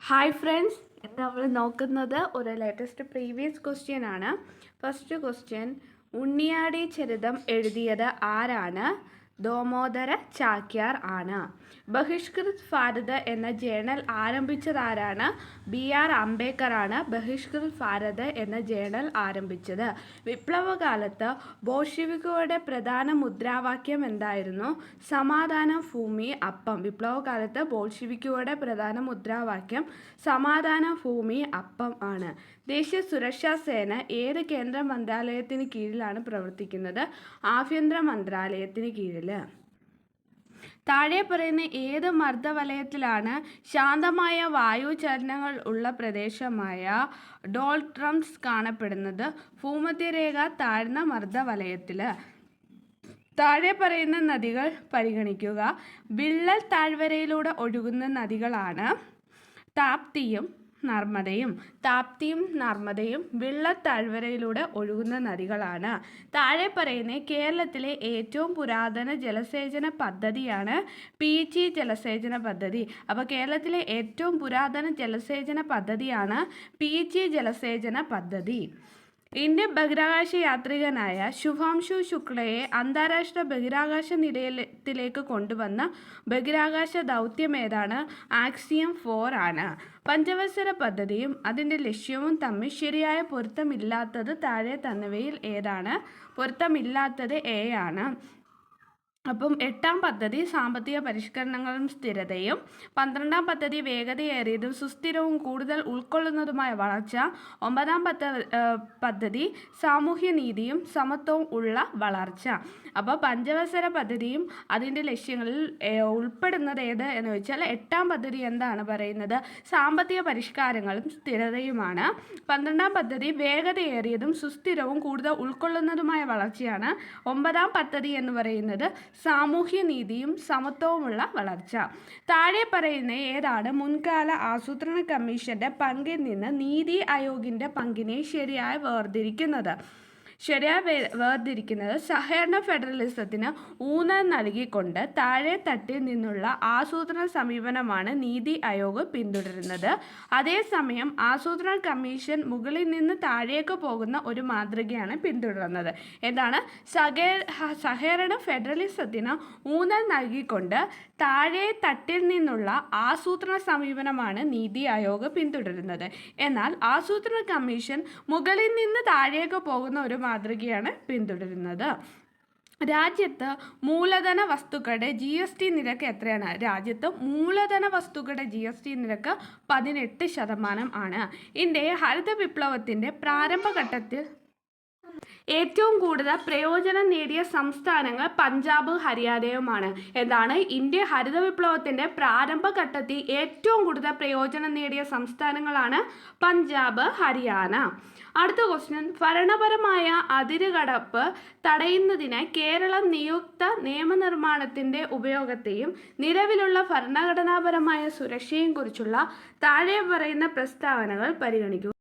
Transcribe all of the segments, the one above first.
Hi friends, ഇന്ന് നമ്മൾ നോക്കുന്നത് ഒരു ലേറ്റസ്റ്റ് പ്രീവിയസ് ക്വസ്റ്റ്യൻ ആണ്. ഫസ്റ്റ് ക്വസ്റ്റ്യൻ, ഉണ്ണിയാടി ചരിതം എഴുതിയത് ആരാണ്? ദാമോദര ചാക്യാർ ആണ്. ബഹിഷ്കൃത് ഭാരത് എന്ന ജേണൽ ആരംഭിച്ചത് ആരാണ്? BR അംബേദ്കർ ആണ് ബഹിഷ്കൃത് ഭാരത് എന്ന ജേണൽ ആരംഭിച്ചത്. വിപ്ലവകാലത്ത് ബോൾഷെവിക്കുകളുടെ പ്രധാന മുദ്രാവാക്യം എന്തായിരുന്നു? സമാധാനം ഭൂമി അപ്പം. വിപ്ലവകാലത്ത് ബോൾഷെവിക്കുകളുടെ പ്രധാന മുദ്രാവാക്യം സമാധാന ഭൂമി അപ്പം ആണ്. ദേശീയ സുരക്ഷാ സേന ഏത് കേന്ദ്ര മന്ത്രാലയത്തിന് കീഴിലാണ് പ്രവർത്തിക്കുന്നത്? ആഭ്യന്തര മന്ത്രാലയത്തിന് കീഴിൽ. താഴെ പറയുന്ന ഏത് മർദ്ദവലയത്തിലാണ് ശാന്തമായ വായുചലനങ്ങൾ ഉള്ള പ്രദേശമായ ഡോൾട്രംസ് കാണപ്പെടുന്നത്? ഭൂമധ്യരേഖ താഴ്ന്ന മർദ്ദവലയത്തിൽ. താഴെ പറയുന്ന നദികൾ പരിഗണിക്കുക. വിള്ളൽ താഴ്വരയിലൂടെ ഒഴുകുന്ന നദികളാണ് താപ്തിയും നർമ്മദയും. താപ്തിയും നർമ്മദയും വിള്ളൽ താഴ്വരയിലൂടെ ഒഴുകുന്ന നദികളാണ്. താഴെ പറയുന്ന കേരളത്തിലെ ഏറ്റവും പുരാതന ജലസേചന പദ്ധതിയാണ് PG ജലസേചന പദ്ധതി. അപ്പോൾ കേരളത്തിലെ ഏറ്റവും പുരാതന ജലസേചന പദ്ധതിയാണ് PG ജലസേചന പദ്ധതി. ഇന്ത്യൻ ബഹിരാകാശ യാത്രികനായ ശുഭാംശു ശുക്ലയെ അന്താരാഷ്ട്ര ബഹിരാകാശ നിലയത്തിലേക്ക് കൊണ്ടുവന്ന ബഹിരാകാശ ദൗത്യം ഏതാണ്? ആക്സിയം 4 ആണ്. പഞ്ചവത്സര പദ്ധതിയും അതിൻ്റെ ലക്ഷ്യവും തമ്മിൽ ശരിയായ പൊരുത്തമില്ലാത്തത് താഴെ തന്നവയിൽ ഏതാണ്? പൊരുത്തമില്ലാത്തത് A ആണ്. അപ്പം 8ാം പദ്ധതി സാമ്പത്തിക പരിഷ്കരണങ്ങളും സ്ഥിരതയും, 12ാം പദ്ധതി വേഗതയേറിയതും സുസ്ഥിരവും കൂടുതൽ ഉൾക്കൊള്ളുന്നതുമായ വളർച്ച, 9ാം പദ്ധതി സാമൂഹ്യ നീതിയും സമത്വവും ഉള്ള വളർച്ച. അപ്പോൾ പഞ്ചവത്സര പദ്ധതിയും അതിൻ്റെ ലക്ഷ്യങ്ങളിൽ ഉൾപ്പെടുന്നത് ഏത് എന്ന് വെച്ചാൽ 8ാം പദ്ധതി എന്താണ് പറയുന്നത്? സാമ്പത്തിക പരിഷ്കാരങ്ങളും സ്ഥിരതയുമാണ്. 12ാം പദ്ധതി വേഗതയേറിയതും സുസ്ഥിരവും കൂടുതൽ ഉൾക്കൊള്ളുന്നതുമായ വളർച്ചയാണ്. 9ാം പദ്ധതി എന്ന് പറയുന്നത് സാമൂഹ്യ നീതിയും സമത്വവുമുള്ള വളർച്ച. താഴെ പറയുന്ന ഏതാണ് മുൻകാല ആസൂത്രണ കമ്മീഷന്റെ പങ്കിൽ നിന്ന് നീതി ആയോഗിന്റെ പങ്കിനെ ശരിയായി വേർതിരിക്കുന്നത്? സഹകരണ ഫെഡറലിസത്തിന് ഊന്നൽ നൽകിക്കൊണ്ട് താഴെ തട്ടിൽ നിന്നുള്ള ആസൂത്രണ സമീപനമാണ് നീതി ആയോഗ് പിന്തുടരുന്നത്. അതേസമയം ആസൂത്രണ കമ്മീഷൻ മുകളിൽ നിന്ന് താഴേക്ക് പോകുന്ന ഒരു മാതൃകയാണ് പിന്തുടരുന്നത്. എന്താണ്? സഹകരണ ഫെഡറലിസത്തിന് ഊന്നൽ നൽകിക്കൊണ്ട് താഴെ തട്ടിൽ നിന്നുള്ള ആസൂത്രണ സമീപനമാണ് നീതി ആയോഗ് പിന്തുടരുന്നത്. എന്നാൽ ആസൂത്രണ കമ്മീഷൻ മുകളിൽ നിന്ന് താഴേക്ക് പോകുന്ന ഒരു മാതൃകയാണ് പിന്തുടരുന്നത്. രാജ്യത്ത് മൂലധന വസ്തുക്കളുടെ GST നിരക്ക് എത്രയാണ്? രാജ്യത്ത് മൂലധന വസ്തുക്കളുടെ GST നിരക്ക് 18% ആണ്. ഇന്ത്യയെ ഹരിത വിപ്ലവത്തിൻ്റെ പ്രാരംഭഘട്ടത്തിൽ ഏറ്റവും കൂടുതൽ പ്രയോജനം നേടിയ സംസ്ഥാനങ്ങൾ പഞ്ചാബ് ഹരിയാനയുമാണ്. എന്താണ്? ഇന്ത്യ ഹരിത വിപ്ലവത്തിൻ്റെ പ്രാരംഭഘട്ടത്തിൽ ഏറ്റവും കൂടുതൽ പ്രയോജനം നേടിയ സംസ്ഥാനങ്ങളാണ് പഞ്ചാബ്, ഹരിയാന. അടുത്ത ക്വസ്റ്റ്യൻ, ഭരണപരമായ അതിരുകടപ്പ് തടയുന്നതിനായി കേരളം നിയുക്ത നിയമനിർമ്മാണത്തിൻ്റെ ഉപയോഗത്തെയും നിലവിലുള്ള ഭരണഘടനാപരമായ സുരക്ഷയെയും കുറിച്ചുള്ള താഴെ പറയുന്ന പ്രസ്താവനകൾ പരിഗണിക്കുക.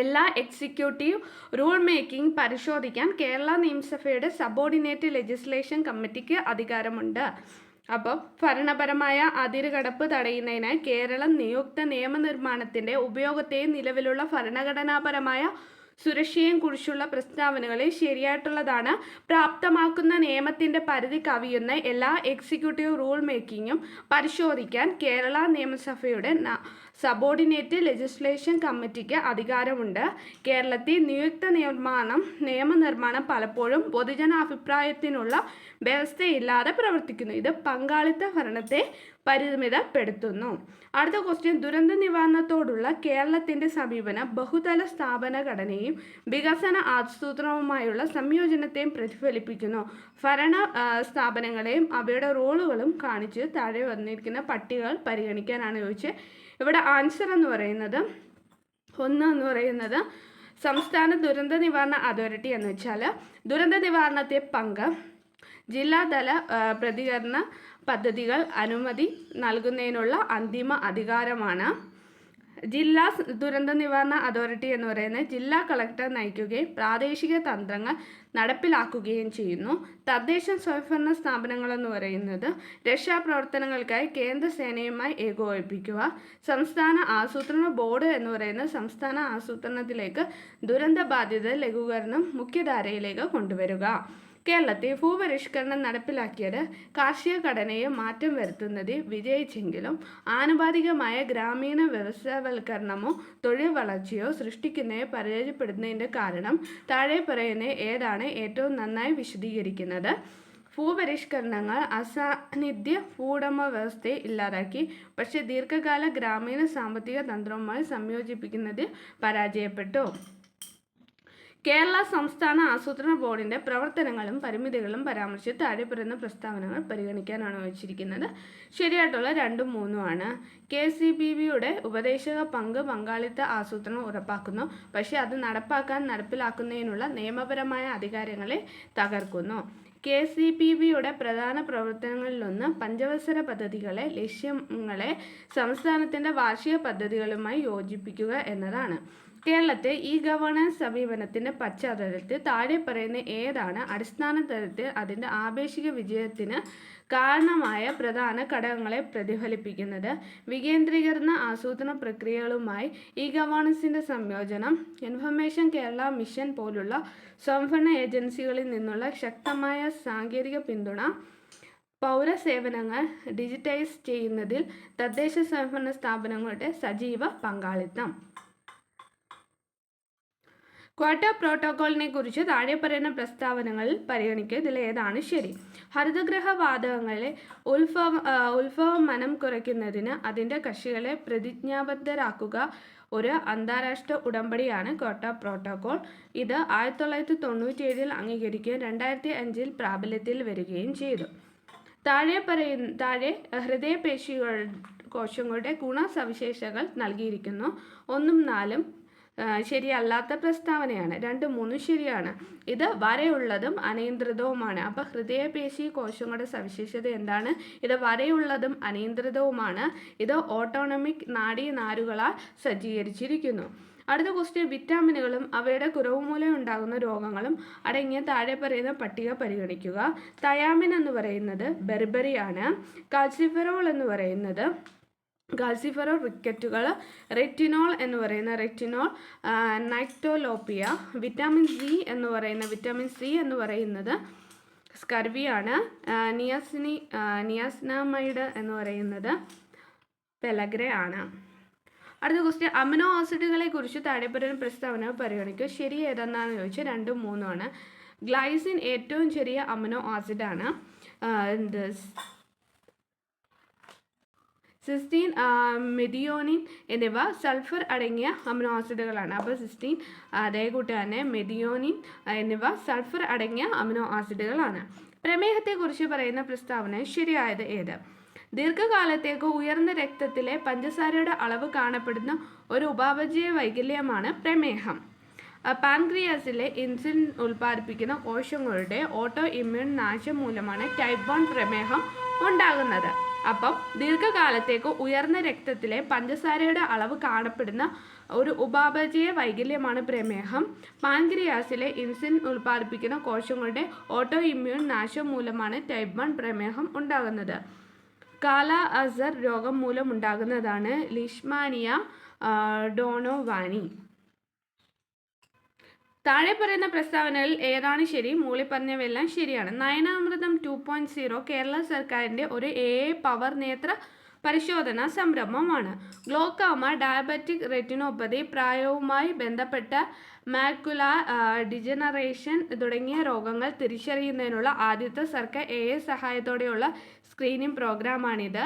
എല്ലാ എക്സിക്യൂട്ടീവ് റൂൾ മേക്കിംഗ് പരിശോധിക്കാൻ കേരള നിയമസഭയുടെ സബോർഡിനേറ്റ് ലെജിസ്ലേഷൻ കമ്മിറ്റിക്ക് അധികാരമുണ്ട്. അപ്പോൾ ഭരണപരമായ അതിരുകടപ്പ് തടയുന്നതിനായി കേരളം നിയുക്ത നിയമനിർമ്മാണത്തിൻ്റെ ഉപയോഗത്തെയും നിലവിലുള്ള ഭരണഘടനാപരമായ സുരക്ഷയെയും കുറിച്ചുള്ള പ്രസ്താവനകളിൽ ശരിയായിട്ടുള്ളതാണ്. പ്രാപ്തമാക്കുന്ന നിയമത്തിൻ്റെ പരിധി കവിയുന്ന എല്ലാ എക്സിക്യൂട്ടീവ് റൂൾ മേക്കിങ്ങും പരിശോധിക്കാൻ കേരള നിയമസഭയുടെ സബോർഡിനേറ്റ് ലെജിസ്ലേഷൻ കമ്മിറ്റിക്ക് അധികാരമുണ്ട്. കേരളത്തിൽ നിയുക്ത നിയമനിർമ്മാണം പലപ്പോഴും പൊതുജനാഭിപ്രായത്തിനുള്ള വ്യവസ്ഥയില്ലാതെ പ്രവർത്തിക്കുന്നു. ഇത് പങ്കാളിത്ത ഭരണത്തെ പരിമിതപ്പെടുത്തുന്നു. അടുത്ത ക്വസ്റ്റ്യൻ, ദുരന്ത നിവാരണത്തോടുള്ള കേരളത്തിൻ്റെ സമീപനം ബഹുതല സ്ഥാപന ഘടനയും വികസന ആസൂത്രണവുമായുള്ള സംയോജനത്തെയും പ്രതിഫലിപ്പിക്കുന്നു. ഭരണ സ്ഥാപനങ്ങളെയും അവയുടെ റോളുകളും കാണിച്ച് താഴെ വന്നിരിക്കുന്ന പട്ടികകൾ പരിഗണിക്കാനാണ് ചോദിച്ചത്. ഇവിടെ ആൻസർ എന്ന് പറയുന്നത് 1 എന്ന് പറയുന്നത് സംസ്ഥാന ദുരന്ത നിവാരണ അതോറിറ്റി എന്ന് വെച്ചാൽ ദുരന്ത നിവാരണത്തെ പങ്ക് ജില്ലാതല പ്രതികരണ പദ്ധതികൾ അനുമതി നൽകുന്നതിനുള്ള അന്തിമ അധികാരമാണ്. ജില്ലാ ദുരന്ത നിവാരണ അതോറിറ്റി എന്ന് പറയുന്നത് ജില്ലാ കളക്ടർ നയിക്കുകയും പ്രാദേശിക തന്ത്രങ്ങൾ നടപ്പിലാക്കുകയും ചെയ്യുന്നു. തദ്ദേശ സ്വയംഭരണ സ്ഥാപനങ്ങൾ എന്ന് പറയുന്നത് രക്ഷാപ്രവർത്തനങ്ങൾക്കായി കേന്ദ്ര സേനയുമായി ഏകോപിപ്പിക്കുക. സംസ്ഥാന ആസൂത്രണ ബോർഡ് എന്ന് പറയുന്നത് സംസ്ഥാന ആസൂത്രണത്തിലേക്ക് ദുരന്ത ബാധിത ലഘൂകരണം മുഖ്യധാരയിലേക്ക് കൊണ്ടുവരിക. കേരളത്തിൽ ഭൂപരിഷ്കരണം നടപ്പിലാക്കിയത് കാർഷിക ഘടനയെ മാറ്റം വരുത്തുന്നതിൽ വിജയിച്ചെങ്കിലും ആനുപാതികമായ ഗ്രാമീണ വ്യവസായവൽക്കരണമോ തൊഴിൽ വളർച്ചയോ സൃഷ്ടിക്കുന്നതിനെ പരാജയപ്പെടുന്നതിൻ്റെ കാരണം താഴെ പറയുന്ന ഏതാണ് ഏറ്റവും നന്നായി വിശദീകരിക്കുന്നത്? ഭൂപരിഷ്കരണങ്ങൾ അസാന്നിധ്യ ഭൂവുടമ വ്യവസ്ഥയെ ഇല്ലാതാക്കി, പക്ഷേ ദീർഘകാല ഗ്രാമീണ സാമ്പത്തിക തന്ത്രവുമായി സംയോജിപ്പിക്കുന്നതിൽ പരാജയപ്പെട്ടു. കേരള സംസ്ഥാന ആസൂത്രണ ബോർഡിൻ്റെ പ്രവർത്തനങ്ങളും പരിമിതികളും പരാമർശിച്ച് താഴെ പറയുന്ന പ്രസ്താവനകൾ പരിഗണിക്കാനാണ് വെച്ചിരിക്കുന്നത്. ശരിയായിട്ടുള്ള 2ഉം 3ഉമാണ്. KCBBയുടെ ഉപദേശക പങ്ക് പങ്കാളിത്ത ആസൂത്രണം ഉറപ്പാക്കുന്നു, പക്ഷേ അത് നടപ്പിലാക്കുന്നതിനുള്ള നിയമപരമായ അധികാരങ്ങളെ തകർക്കുന്നു. KCBBയുടെ പ്രധാന പ്രവർത്തനങ്ങളിലൊന്ന് പഞ്ചവത്സര പദ്ധതികളെ ലക്ഷ്യങ്ങളെ സംസ്ഥാനത്തിൻ്റെ വാർഷിക പദ്ധതികളുമായി യോജിപ്പിക്കുക എന്നതാണ്. കേരളത്തെ ഈ ഗവേണൻസ് സമീപനത്തിൻ്റെ പശ്ചാത്തലത്തിൽ താഴെ പറയുന്ന ഏതാണ് അടിസ്ഥാന തലത്തിൽ അതിൻ്റെ ആപേക്ഷിക വിജയത്തിന് കാരണമായ പ്രധാന ഘടകങ്ങളെ പ്രതിഫലിപ്പിക്കുന്നത്? വികേന്ദ്രീകരണ ആസൂത്രണ പ്രക്രിയകളുമായി ഈ ഗവേണൻസിൻ്റെ സംയോജനം, ഇൻഫർമേഷൻ കേരള മിഷൻ പോലുള്ള സ്വയംഭരണ ഏജൻസികളിൽ നിന്നുള്ള ശക്തമായ സാങ്കേതിക പിന്തുണ, പൗരസേവനങ്ങൾ ഡിജിറ്റൈസ് ചെയ്യുന്നതിൽ തദ്ദേശ സ്വയംഭരണ സ്ഥാപനങ്ങളുടെ സജീവ പങ്കാളിത്തം. ക്യോട്ടോ പ്രോട്ടോക്കോളിനെ കുറിച്ച് താഴെ പറയുന്ന പ്രസ്താവനകളിൽ പരിഗണിക്കുക. ഇതിൽ ഏതാണ് ശരി? ഹരിതഗൃഹ വാതകങ്ങളെ ഉത്ഭവം മനം കുറയ്ക്കുന്നതിന് അതിൻ്റെ കക്ഷികളെ പ്രതിജ്ഞാബദ്ധരാക്കുക ഒരു അന്താരാഷ്ട്ര ഉടമ്പടിയാണ് ക്യോട്ടോ പ്രോട്ടോക്കോൾ. ഇത് 1997 അംഗീകരിക്കുകയും 2005 പ്രാബല്യത്തിൽ വരികയും ചെയ്തു. താഴെ ഹൃദയപേശി കോശങ്ങളുടെ ഗുണസവിശേഷതകൾ നൽകിയിരിക്കുന്നു. 1ഉം 4ഉം ശരിയല്ലാത്ത പ്രസ്താവനയാണ്. 2ഉം 3ഉം ശരിയാണ്. ഇത് വരയുള്ളതും അനിയന്ത്രിതവുമാണ്. അപ്പോൾ ഹൃദയപേശി കോശങ്ങളുടെ സവിശേഷത എന്താണ്? ഇത് വരയുള്ളതും അനിയന്ത്രിതവുമാണ്. ഇത് ഓട്ടോണമിക് നാഡീനാരുകളാൽ സജ്ജീകരിച്ചിരിക്കുന്നു. അടുത്ത ക്വസ്റ്റ്യൻ, വിറ്റാമിനുകളും അവയുടെ കുറവ് മൂലം ഉണ്ടാകുന്ന രോഗങ്ങളും അടങ്ങിയ താഴെ പറയുന്ന പട്ടിക പരിഗണിക്കുക. തയാമിൻ എന്ന് പറയുന്നത് ബെർബറിയാണ്. കാൽസിഫെറോൾ എന്ന് പറയുന്നത് കാൽസിഫെറോൾ റിക്കറ്റുകൾ. റെറ്റിനോൾ എന്ന് പറയുന്ന നൈക്ടോലോപ്പിയ. വിറ്റാമിൻ സി എന്ന് പറയുന്നത് സ്കർവിയാണ്. നിയാസിനാമൈഡ് എന്ന് പറയുന്നത് പെലഗ്രെ ആണ്. അടുത്ത ക്വസ്റ്റ്യൻ, അമിനോ ആസിഡുകളെ കുറിച്ച് താഴെ പറയുന്ന പ്രസ്താവന പരിഗണിക്കുക. ശരി ഏതെന്നാണ് ചോദിച്ചാൽ 2ഉം 3ഉമാണ്. ഗ്ലൈസിൻ ഏറ്റവും ചെറിയ അമിനോ ആസിഡാണ്. സിസ്റ്റീൻ, മെഥിയോണിൻ എന്നിവ സൾഫർ അടങ്ങിയ അമിനോ ആസിഡുകളാണ്. അപ്പോൾ സിസ്റ്റീൻ അതേകൂട്ട് തന്നെ മെഥിയോണിൻ എന്നിവ സൾഫർ അടങ്ങിയ അമിനോ ആസിഡുകളാണ്. പ്രമേഹത്തെക്കുറിച്ച് പറയുന്ന പ്രസ്താവന ശരിയായത് ഏത്? ദീർഘകാലത്തേക്ക് ഉയർന്ന രക്തത്തിലെ പഞ്ചസാരയുടെ അളവ് കാണപ്പെടുന്ന ഒരു ഉപാപചയ വൈകല്യമാണ് പ്രമേഹം. പാൻക്രിയാസിലെ ഇൻസുലിൻ ഉൽപ്പാദിപ്പിക്കുന്ന കോശങ്ങളുടെ ഓട്ടോ ഇമ്മ്യൂൺ നാശം മൂലമാണ് ടൈപ്പ് 1 പ്രമേഹം ഉണ്ടാകുന്നത്. അപ്പം ദീർഘകാലത്തേക്ക് ഉയർന്ന രക്തത്തിലെ പഞ്ചസാരയുടെ അളവ് കാണപ്പെടുന്ന ഒരു ഉപാപചയ വൈകല്യമാണ് പ്രമേഹം. പാൻക്രിയാസിലെ ഇൻസുലിൻ ഉൽപ്പാദിപ്പിക്കുന്ന കോശങ്ങളുടെ ഓട്ടോ ഇമ്മ്യൂൺ നാശം മൂലമാണ് ടൈപ്പ് 1 പ്രമേഹം ഉണ്ടാകുന്നത്. കാല അസർ രോഗം മൂലമുണ്ടാകുന്നതാണ് ലിഷ്മാനിയ ഡോണോവാനി. താഴെ പറയുന്ന പ്രസ്താവനകളിൽ ഏതാണ് ശരി? മുകളിൽ പറഞ്ഞവയെല്ലാം ശരിയാണ്. നയനാമൃതം 2.0 കേരള സർക്കാരിൻ്റെ ഒരു AI പവർ നേത്ര പരിശോധനാ സംരംഭമാണ്. ഗ്ലോക്കോമ, ഡയബറ്റിക് റെറ്റിനോപ്പതി, പ്രായവുമായി ബന്ധപ്പെട്ട മാക്കുലാർ ഡിജനറേഷൻ തുടങ്ങിയ രോഗങ്ങൾ തിരിച്ചറിയുന്നതിനുള്ള ആദ്യത്തെ സർക്കാർ AI സഹായത്തോടെയുള്ള സ്ക്രീനിംഗ് പ്രോഗ്രാമാണിത്.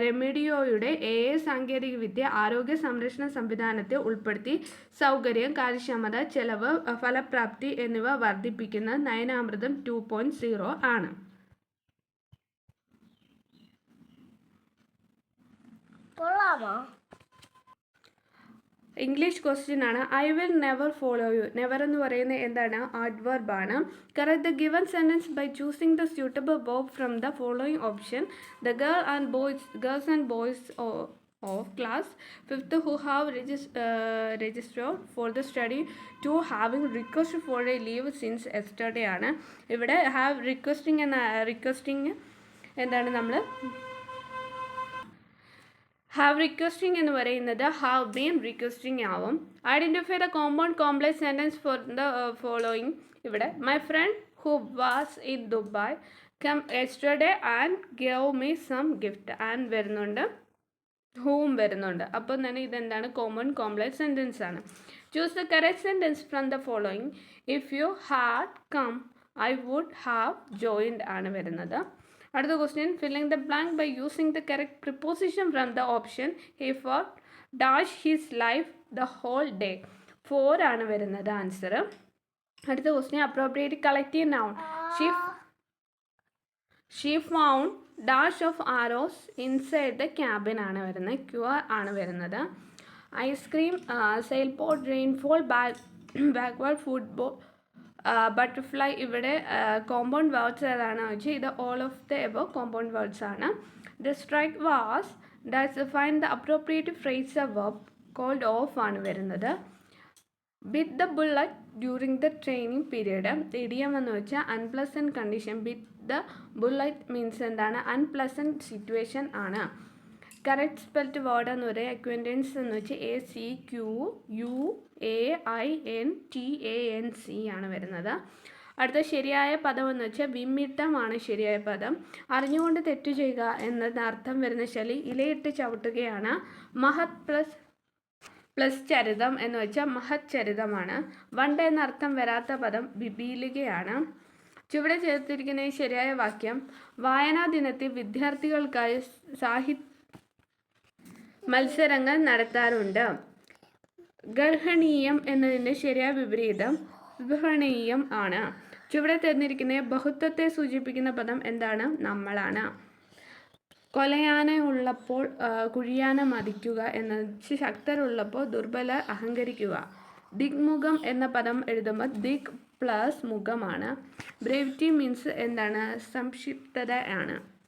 റെമിഡിയോയുടെ AI സാങ്കേതികവിദ്യ ആരോഗ്യ സംരക്ഷണ സംവിധാനത്തെ ഉൾപ്പെടുത്തി സൗകര്യം, കാര്യക്ഷമത, ചെലവ്, ഫലപ്രാപ്തി എന്നിവ വർദ്ധിപ്പിക്കുന്നത് നയനാമൃതം 2.0 ആണ്. ഇംഗ്ലീഷ് ക്വസ്റ്റ്യൻ ആണ്. I will never follow you. Never എന്ന് പറയുന്നത് എന്താണ്? അഡ്വർബ് ആണ്. Correct the given sentence by choosing the suitable verb from the following option. The girls and boys of class 5th who have registered for the study to having request for a leave since yesterday ആണ്. ഇവിടെ have requesting എന്താണ് നമ്മൾ have requesting എന്ന് പറയുന്നത് have been requesting ആവും. Identify the compound complex sentence for the following. ഇവിടെ my friend who was in Dubai came yesterday and gave me some gift and വരുന്നുണ്ട് whom വരുന്നുണ്ട്. അപ്പോൾ തന്നെ ഇതെന്താണ് കോമൺ കോംപ്ലക്സ് സെൻറ്റൻസ് ആണ്. Choose the correct sentence from the following. If you had come I would have joined ആണ് വരുന്നത്. അടുത്ത question filling the blank by using the correct preposition from the option he for dash his life the whole day. 4 ആണ് വരുന്നത് ആൻസർ. അടുത്ത question appropriate collective noun. She found dash of arrows inside the cabin ആണ് വരുന്നത്. Cure ആണ് വരുന്നത്. Ice cream, sale boat, rainfall, backward, football, butterfly. ഇവിടെ compound words ഏതാണ് വെച്ചാൽ ഇത് all of the above compound words ആണ്. The strike was does find the appropriate phrase a verb called off ആണ് വരുന്നത്. Bit the bullet during the training period. Idiom എന്ന് വെച്ചാൽ unpleasant condition. Bit the bullet means എന്താണ് unpleasant situation ആണ്. Correct spelt word എന്ന് പറയുക അക്വൻറ്റൻസ് എന്ന് വെച്ചാൽ ACQUAINTANC ആണ് വരുന്നത്. അടുത്ത ശരിയായ പദം എന്ന് വെച്ചാൽ വിമ്മിട്ടമാണ് ശരിയായ പദം. അറിഞ്ഞുകൊണ്ട് തെറ്റു ചെയ്യുക എന്നതിന് അർത്ഥം വരുന്ന ശൈലി ഇലയിട്ട് ചവിട്ടുകയാണ്. മഹത് പ്ലസ് ചരിതം എന്ന് വെച്ചാൽ മഹത് ചരിതമാണ്. വണ്ട് എന്നർത്ഥം വരാത്ത പദം ബിബീലികയാണ്. ചുവടെ ചേർത്തിരിക്കുന്ന ഈ ശരിയായ വാക്യം വായനാ ദിനത്തിൽ വിദ്യാർത്ഥികൾക്കായി മത്സരങ്ങൾ നടത്താറുണ്ട്. ഗർഹണീയം എന്നതിൻ്റെ ശരിയായ വിപരീതം വിഭണീയം ആണ്. ചുവടെ തിരഞ്ഞിരിക്കുന്ന ബഹുത്വത്തെ സൂചിപ്പിക്കുന്ന പദം എന്താണ്? നമ്മളാണ്. കൊലയാന ഉള്ളപ്പോൾ കുഴിയാന മതിക്കുക എന്ന ശക്തരുള്ളപ്പോൾ ദുർബലർ അഹങ്കരിക്കുക. ദിഗ്മുഖം എന്ന പദം എഴുതുമ്പോൾ ദിഗ് പ്ലസ് മുഖമാണ്. ബ്രേവിറ്റി മീൻസ് എന്താണ്? സംക്ഷിപ്തത ആണ്.